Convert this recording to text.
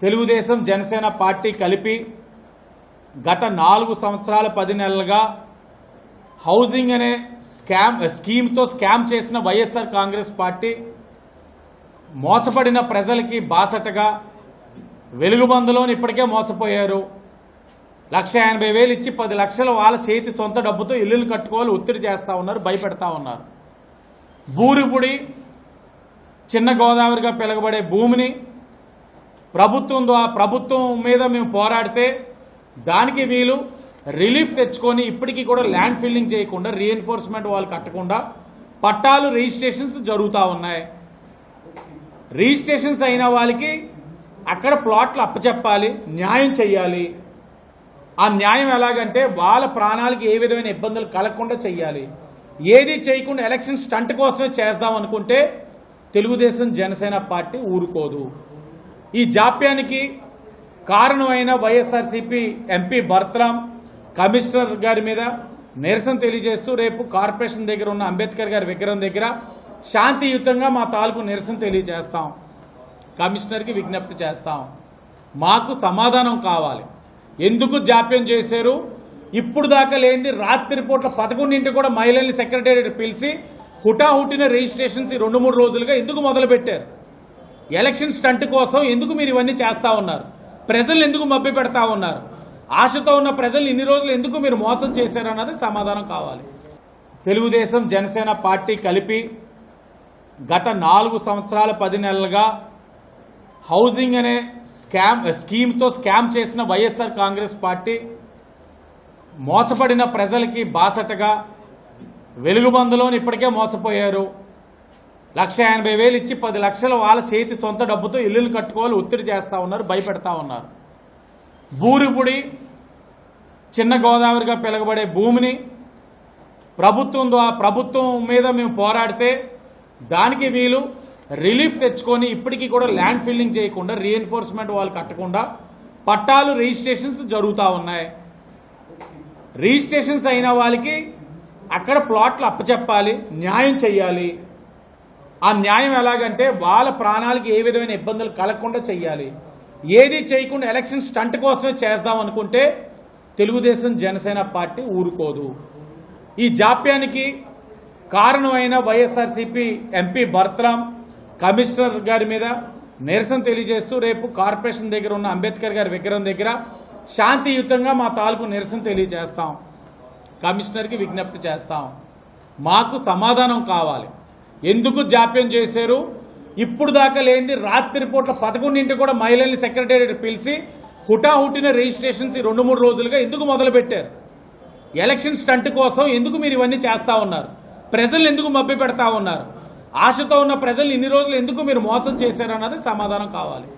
Telugu Desam Janasena party కలిపి గత 4 సంవత్సరాల 10 నెలలుగా హౌసింగ్ అనే స్కీమ్తో స్కామ్ చేసిన వైఎస్ఆర్ కాంగ్రెస్ పార్టీ మోసపడిన ప్రజలకి బాసటగా వెలుగుబందులోని ఇప్పటికే మోసపోయారు. 1,80,000 ఇచ్చి 10 లక్షలు వాళ్ళ చేతి సొంత డబ్బుతో ఇల్లులు కట్టుకోవాలి ఒత్తిడి చేస్తూ ఉన్నారు, భయపెడతా ఉన్నారు. బూరుగుడి చిన్న గోదావరిగా పిలవబడే భూమిని ప్రభుత్వం మీద మేము పోరాడితే దానికి వీళ్ళు రిలీఫ్ తెచ్చుకొని ఇప్పటికీ కూడా ల్యాండ్ ఫిల్లింగ్ చేయకుండా రీఎన్ఫోర్స్మెంట్ వాళ్ళు కట్టకుండా పట్టాలు రిజిస్ట్రేషన్స్ జరుగుతూ ఉన్నాయి. రిజిస్ట్రేషన్స్ అయిన వాళ్ళకి అక్కడ ప్లాట్లు అప్పచెప్పాలి, న్యాయం చేయాలి. ఆ న్యాయం ఎలాగంటే వాళ్ళ ప్రాణాలకి ఏ విధమైన ఇబ్బందులు కలగకుండా చేయాలి. ఏది చేయకుండా ఎలక్షన్ స్టంట్ కోసమే చేద్దాం అనుకుంటే తెలుగుదేశం జనసేన పార్టీ ఊరుకోదు. ఈ జాప్యానికి కారణమైన వైఎస్ఆర్సీపీ ఎంపీ బర్త్రామ్ కమిషనర్ గారి మీద నిరసన తెలియజేస్తూ రేపు కార్పొరేషన్ దగ్గర ఉన్న అంబేద్కర్ గారి విగ్రహం దగ్గర శాంతియుతంగా మా తాలూకు నిరసన తెలియజేస్తాం. కమిషనర్కి విజ్ఞప్తి చేస్తాం. మాకు సమాధానం కావాలి. ఎందుకు జాప్యం చేశారు? ఇప్పుడు దాకా లేనిది రాత్రిపూట్ల 11 కూడా మహిళల్ని సెక్రటేరియట్ పిలిచి హుటాహుటిన రిజిస్ట్రేషన్స్ 2-3 రోజులుగా ఎందుకు మొదలుపెట్టారు? ఎలక్షన్ స్టంట్ కోసం ఎందుకు మీరు ఇవన్నీ చేస్తూ ఉన్నారు? ప్రజలు ఎందుకు మభ్య పెడతా ఉన్నారు? ఆశతో ఉన్న ప్రజలు ఇన్ని రోజులు ఎందుకు మీరు మోసం చేశారన్నది సమాధానం కావాలి. తెలుగుదేశం జనసేన పార్టీ కలిపి గత 4 సంవత్సరాల 10 నెలలుగా హౌసింగ్ అనే స్కీమ్తో స్కామ్ చేసిన వైఎస్ఆర్ కాంగ్రెస్ పార్టీ మోసపడిన ప్రజలకి బాసటగా వెలుగుబందులోని ఇప్పటికే మోసపోయారు. 1,80,000 ఇచ్చి 10 లక్షలు వాళ్ళ చేతి సొంత డబ్బుతో ఇల్లులు కట్టుకోవాలి ఒత్తిడి చేస్తూ ఉన్నారు, భయపెడతా ఉన్నారు. బూరుగుడి చిన్న గోదావరిగా పిలవబడే భూమిని ప్రభుత్వం మీద మేము పోరాడితే దానికి వీళ్ళు రిలీఫ్ తెచ్చుకొని ఇప్పటికీ కూడా ల్యాండ్ ఫిల్లింగ్ చేయకుండా రీఎన్ఫోర్స్మెంట్ వాళ్ళు కట్టకుండా పట్టాలు రిజిస్ట్రేషన్స్ జరుగుతూ ఉన్నాయి. రిజిస్ట్రేషన్స్ అయిన వాళ్ళకి అక్కడ ప్లాట్లు అప్పచెప్పాలి, న్యాయం చేయాలి. ఆ న్యాయం ఎలాగంటే వాళ్ళ ప్రాణాలకి ఏ విధమైన ఇబ్బందులు కలగకుండా చేయాలి. ఏది చేయకుండా ఎలక్షన్ స్టంట్ కోసమే చేద్దాం అనుకుంటే తెలుగుదేశం జనసేన పార్టీ ఊరుకోదు. ఈ జాప్యానికి కారణమైన వైఎస్ఆర్సీపీ ఎంపీ బర్త్రామ్ కమిషనర్ గారి మీద నిరసన తెలియజేస్తూ రేపు కార్పొరేషన్ దగ్గర ఉన్న అంబేద్కర్ గారి విగ్రహం దగ్గర శాంతియుతంగా మా తాలూకు నిరసన తెలియజేస్తాం. కమిషనర్కి విజ్ఞప్తి చేస్తాం. మాకు సమాధానం కావాలి. ఎందుకు జాప్యం చేశారు? ఇప్పుడు దాకా లేనిది రాత్రిపూట్ల 11 కూడా మహిళల్ని సెక్రటేరియట్ పిలిచి హుటాహుటిన రిజిస్ట్రేషన్స్ 2-3 రోజులుగా ఎందుకు మొదలుపెట్టారు? ఎలక్షన్ స్టంట్ కోసం ఎందుకు మీరు ఇవన్నీ చేస్తూ ఉన్నారు? ప్రజలు ఎందుకు మభ్య పెడతా ఉన్నారు? ఆశతో ఉన్న ప్రజలు ఇన్ని రోజులు ఎందుకు మీరు మోసం చేశారన్నది సమాధానం కావాలి.